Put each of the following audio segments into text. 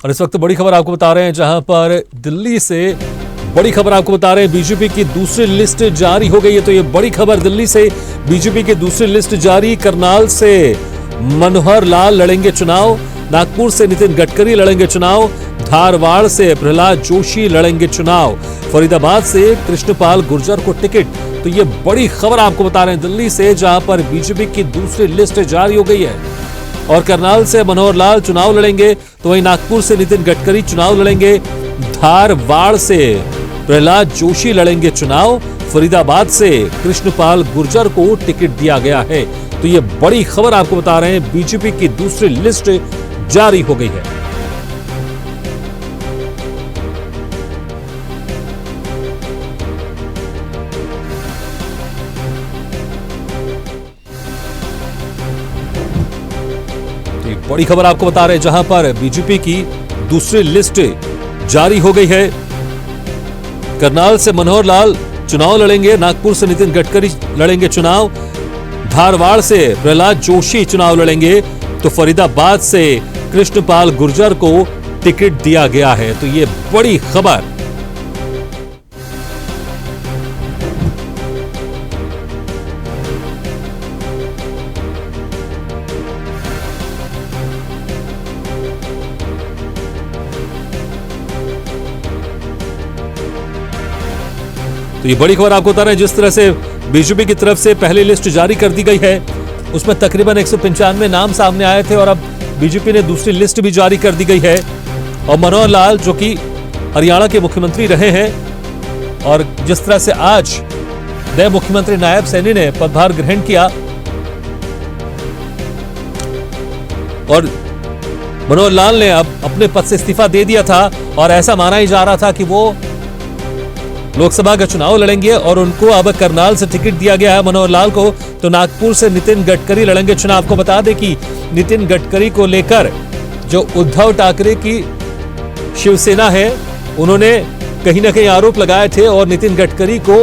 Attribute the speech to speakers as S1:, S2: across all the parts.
S1: और इस वक्त बड़ी खबर आपको बता रहे हैं, जहां पर दिल्ली से बड़ी खबर आपको बता रहे हैं, बीजेपी की दूसरी लिस्ट जारी हो गई है। तो ये बड़ी खबर दिल्ली से, बीजेपी की दूसरी लिस्ट जारी। करनाल से मनोहर लाल लड़ेंगे चुनाव, नागपुर से नितिन गडकरी लड़ेंगे चुनाव, धारवाड़ से प्रहलाद जोशी लड़ेंगे चुनाव, फरीदाबाद से कृष्णपाल गुर्जर को टिकट। तो ये बड़ी खबर आपको बता रहे हैं दिल्ली से, जहां पर बीजेपी की दूसरी लिस्ट जारी हो गई है। और करनाल से मनोहर लाल चुनाव लड़ेंगे, तो वहीं नागपुर से नितिन गडकरी चुनाव लड़ेंगे, धारवाड़ से प्रहलाद जोशी लड़ेंगे चुनाव, फरीदाबाद से कृष्णपाल गुर्जर को टिकट दिया गया है। तो ये बड़ी खबर आपको बता रहे हैं, बीजेपी की दूसरी लिस्ट जारी हो गई है। तो ये बड़ी खबर आपको बता रहे हैं, जहां पर बीजेपी की दूसरी लिस्ट जारी हो गई है। करनाल से मनोहर लाल चुनाव लड़ेंगे, नागपुर से नितिन गडकरी लड़ेंगे चुनाव, धारवाड़ से प्रहलाद जोशी चुनाव लड़ेंगे, तो फरीदाबाद से कृष्णपाल गुर्जर को टिकट दिया गया है। तो ये बड़ी खबर। तो ये बड़ी खबर आपको बता रहे हैं, जिस तरह से बीजेपी की तरफ से पहली लिस्ट जारी कर दी गई है, उसमें तकरीबन 195 नाम सामने आए थे, और अब बीजेपी ने दूसरी लिस्ट भी जारी कर दी गई है। और मनोहर लाल, जो कि हरियाणा के मुख्यमंत्री रहे हैं, और जिस तरह से आज नए मुख्यमंत्री नायब सैनी ने पदभार ग्रहण किया, और मनोहर लाल ने अब अपने पद से इस्तीफा दे दिया था, और ऐसा माना ही जा रहा था कि वो लोकसभा का चुनाव लड़ेंगे, और उनको अब करनाल से टिकट दिया गया है मनोहर लाल को। तो नागपुर से नितिन गडकरी लड़ेंगे चुनाव। आपको बता दें कि नितिन गडकरी को लेकर जो उद्धव ठाकरे की शिवसेना है, उन्होंने कहीं ना कहीं आरोप लगाए थे, और नितिन गडकरी को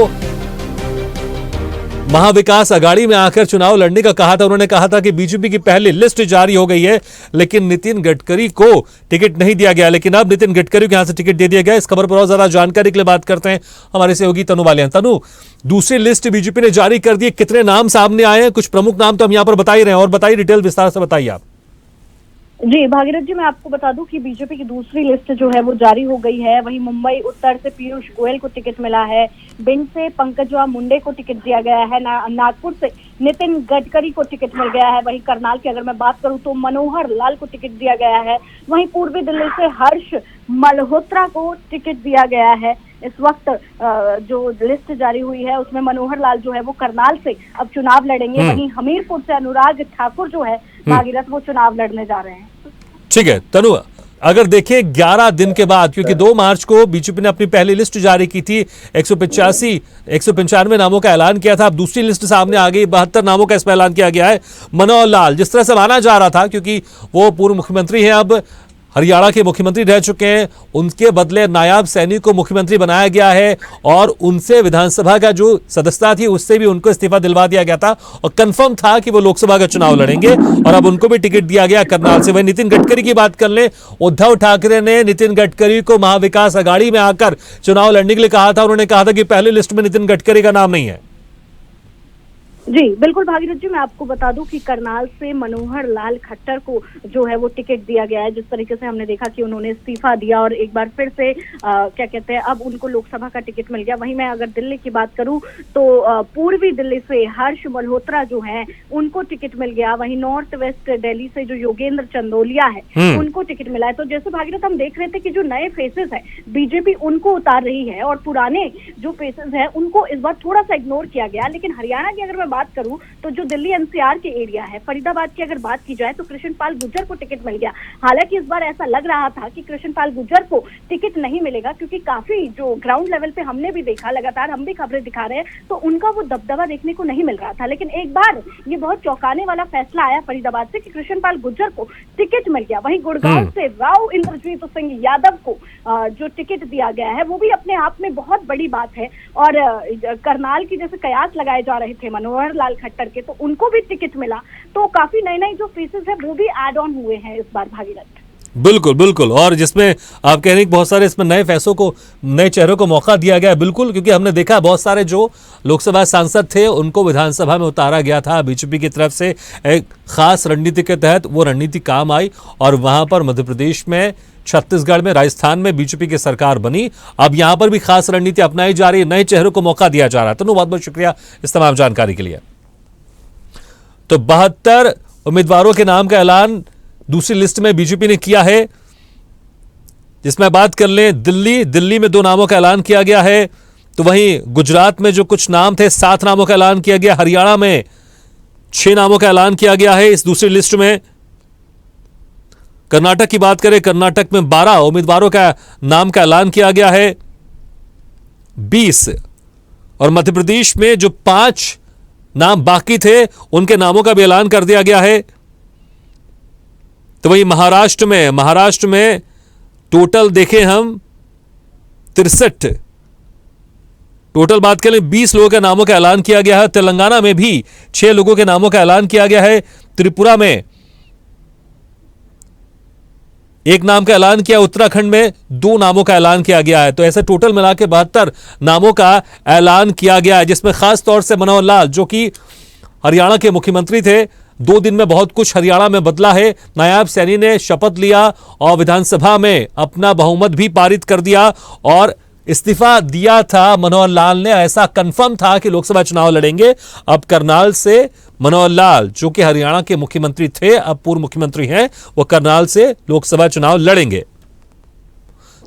S1: महाविकास आघाड़ी में आकर चुनाव लड़ने का कहा था। उन्होंने कहा था कि बीजेपी की पहली लिस्ट जारी हो गई है, लेकिन नितिन गडकरी को टिकट नहीं दिया गया। लेकिन अब नितिन गडकरी को यहां से टिकट दे दिया गया। इस खबर पर और ज्यादा जानकारी के लिए बात करते हैं हमारे सहयोगी तनु वालिया। तनु, दूसरी लिस्ट बीजेपी ने जारी कर दी, कितने नाम सामने आए हैं? कुछ प्रमुख नाम तो हम यहां पर बता ही रहे हैं, और बताइए, डिटेल विस्तार से बताइए आप।
S2: जी भागीरथ जी, मैं आपको बता दूं कि बीजेपी की दूसरी लिस्ट जो है वो जारी हो गई है। वहीं मुंबई उत्तर से पीयूष गोयल को टिकट मिला है, भिंड से पंकजवा मुंडे को टिकट दिया गया है, नागपुर से नितिन गडकरी को टिकट मिल गया है। वहीं करनाल की अगर मैं बात करूं तो मनोहर लाल को टिकट दिया गया है। वहीं पूर्वी दिल्ली से हर्ष मल्होत्रा को टिकट दिया गया है। इस वक्त जो लिस्ट जारी हुई है उसमें मनोहर लाल जो है वो करनाल से अब चुनाव लड़ेंगे। वहीं हमीरपुर से अनुराग ठाकुर जो है भागीरथ, वो चुनाव लड़ने जा रहे हैं।
S1: ठीक है तनु, अगर देखें 11 दिन के बाद, क्योंकि 2 मार्च को बीजेपी ने अपनी पहली लिस्ट जारी की थी, 195 नामों का ऐलान किया था। अब दूसरी लिस्ट सामने आ गई, 72 नामों का इसमें ऐलान किया गया है। मनोहर लाल, जिस तरह से माना जा रहा था, क्योंकि वो पूर्व मुख्यमंत्री हैं, अब हरियाणा के मुख्यमंत्री रह चुके हैं, उनके बदले नायब सैनी को मुख्यमंत्री बनाया गया है, और उनसे विधानसभा का जो सदस्यता थी उससे भी उनको इस्तीफा दिलवा दिया गया था, और कंफर्म था कि वो लोकसभा का चुनाव लड़ेंगे, और अब उनको भी टिकट दिया गया करनाल से। वहीं नितिन गडकरी की बात कर ले, उद्धव ठाकरे ने नितिन गडकरी को महाविकास आघाड़ी में आकर चुनाव लड़ने के लिए कहा था। उन्होंने कहा था कि पहली लिस्ट में नितिन गडकरी का नाम नहीं है।
S2: जी बिल्कुल भागीरथ जी, मैं आपको बता दूं कि करनाल से मनोहर लाल खट्टर को जो है वो टिकट दिया गया है। जिस तरीके से हमने देखा कि उन्होंने इस्तीफा दिया और एक बार फिर से क्या कहते हैं, अब उनको लोकसभा का टिकट मिल गया। वहीं मैं अगर दिल्ली की बात करूं तो पूर्वी दिल्ली से हर्ष मल्होत्रा जो है उनको टिकट मिल गया। वहीं नॉर्थ वेस्ट दिल्ली से जो योगेंद्र चंदोलिया है उनको टिकट मिला है। तो जैसे भागीरथ हम देख रहे थे कि जो नए फेसेस है बीजेपी उनको उतार रही है, और पुराने जो फेसेस है उनको इस बार थोड़ा सा इग्नोर किया गया। लेकिन हरियाणा की अगर मैं बात करूं तो जो दिल्ली एनसीआर के एरिया है, फरीदाबाद की अगर बात की जाए तो कृष्णपाल गुर्जर को टिकट मिल गया। हालांकि इस बार ऐसा लग रहा था कि कृष्णपाल गुर्जर को टिकट नहीं मिलेगा, क्योंकि काफी जो ग्राउंड लेवल पे हमने भी देखा, लगातार हम भी खबरें दिखा रहे हैं, तो उनका वो दबदबा देखने को नहीं मिल रहा था। लेकिन एक बार ये बहुत चौंकाने वाला फैसला आया फरीदाबाद से कि कृष्णपाल गुर्जर को टिकट मिल गया। वहीं गुड़गांव से राव इंद्रजीत सिंह यादव को जो टिकट दिया गया है वो भी अपने आप में बहुत बड़ी बात है। और करनाल की जैसे कयास लगाए जा रहे थे मनोहर लाल खट्टर के, तो उनको भी टिकट मिला। तो काफी नए नए जो फेसेस है वो भी एड ऑन हुए हैं इस बार भागीरथ।
S1: बिल्कुल बिल्कुल, और जिसमें आप कह रहे हैं कि बहुत सारे इसमें नए फैसलों को, नए चेहरों को मौका दिया गया है। बिल्कुल, क्योंकि हमने देखा बहुत सारे जो लोकसभा सांसद थे उनको विधानसभा में उतारा गया था बीजेपी की तरफ से एक खास रणनीति के तहत। वो रणनीति काम आई और वहां पर मध्य प्रदेश में, छत्तीसगढ़ में, राजस्थान में बीजेपी की सरकार बनी। अब यहां पर भी खास रणनीति अपनाई जा रही है, नए चेहरों को मौका दिया जा रहा है। तो बहुत बहुत शुक्रिया इस तमाम जानकारी के लिए। तो 72 उम्मीदवारों के नाम का ऐलान दूसरी लिस्ट में बीजेपी ने किया है, जिसमें बात कर लें दिल्ली में 2 नामों का ऐलान किया गया है। तो वहीं गुजरात में जो कुछ नाम थे 7 नामों का ऐलान किया गया, हरियाणा में 6 नामों का ऐलान किया गया है इस दूसरी लिस्ट में। कर्नाटक की बात करें, कर्नाटक में 12 उम्मीदवारों का नाम का ऐलान किया गया है, 20। और मध्य प्रदेश में जो 5 नाम बाकी थे उनके नामों का भी ऐलान कर दिया गया है। तो वहीं महाराष्ट्र में टोटल देखें हम 63, टोटल बात करें 20 लोगों के नामों का ऐलान किया गया है। तेलंगाना में भी 6 लोगों के नामों का ऐलान किया गया है। त्रिपुरा में 1 नाम का ऐलान किया, उत्तराखंड में 2 नामों का ऐलान किया गया है। तो ऐसे टोटल मिला के 72 नामों का ऐलान किया गया है, जिसमें खास तौर से मनोहर लाल जो कि हरियाणा के मुख्यमंत्री थे, 2 दिन में बहुत कुछ हरियाणा में बदला है। नायब सैनी ने शपथ लिया और विधानसभा में अपना बहुमत भी पारित कर दिया और इस्तीफा दिया था मनोहर लाल ने। ऐसा कंफर्म था कि लोकसभा चुनाव लड़ेंगे। अब करनाल से मनोहर लाल जो कि हरियाणा के मुख्यमंत्री थे, अब पूर्व मुख्यमंत्री हैं, वो करनाल से लोकसभा चुनाव लड़ेंगे।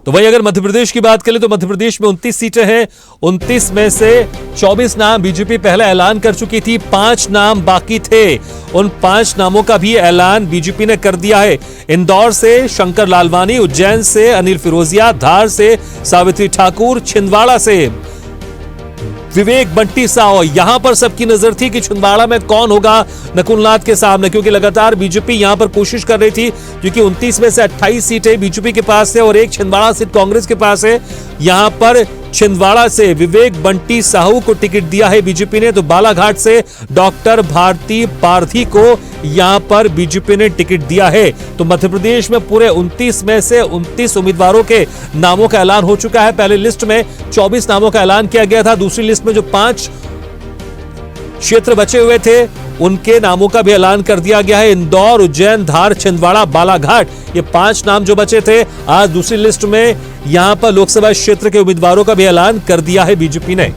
S1: तो वहीं अगर मध्य प्रदेश की बात करें तो मध्य प्रदेश में 29 सीटें हैं। 29 में से 24 नाम बीजेपी पहले ऐलान कर चुकी थी, 5 नाम बाकी थे। उन 5 नामों का भी ऐलान बीजेपी ने कर दिया है। इंदौर से शंकर लालवानी, उज्जैन से अनिल फिरोजिया, धार से सावित्री ठाकुर, छिंदवाड़ा से विवेक बंटी साव। यहां पर सबकी नजर थी कि छिंदवाड़ा में कौन होगा नकुलनाथ के सामने, क्योंकि लगातार बीजेपी यहां पर कोशिश कर रही थी, क्योंकि 29 में से 28 सीटें बीजेपी के पास है और 1 छिंदवाड़ा सीट कांग्रेस के पास है। यहां पर छिंदवाड़ा से विवेक बंटी साहू को टिकट दिया है बीजेपी ने। तो बालाघाट से डॉक्टर भारती पारधी को यहां पर बीजेपी ने टिकट दिया है। तो मध्य प्रदेश में पूरे 29 में से 29 उम्मीदवारों के नामों का ऐलान हो चुका है। पहले लिस्ट में 24 नामों का ऐलान किया गया था, दूसरी लिस्ट में जो 5 क्षेत्र बचे हुए थे उनके नामों का भी ऐलान कर दिया गया है। इंदौर, उज्जैन, धार, छिंदवाड़ा, बालाघाट, ये 5 नाम जो बचे थे, आज दूसरी लिस्ट में यहां पर लोकसभा क्षेत्र के उम्मीदवारों का भी ऐलान कर दिया है बीजेपी ने।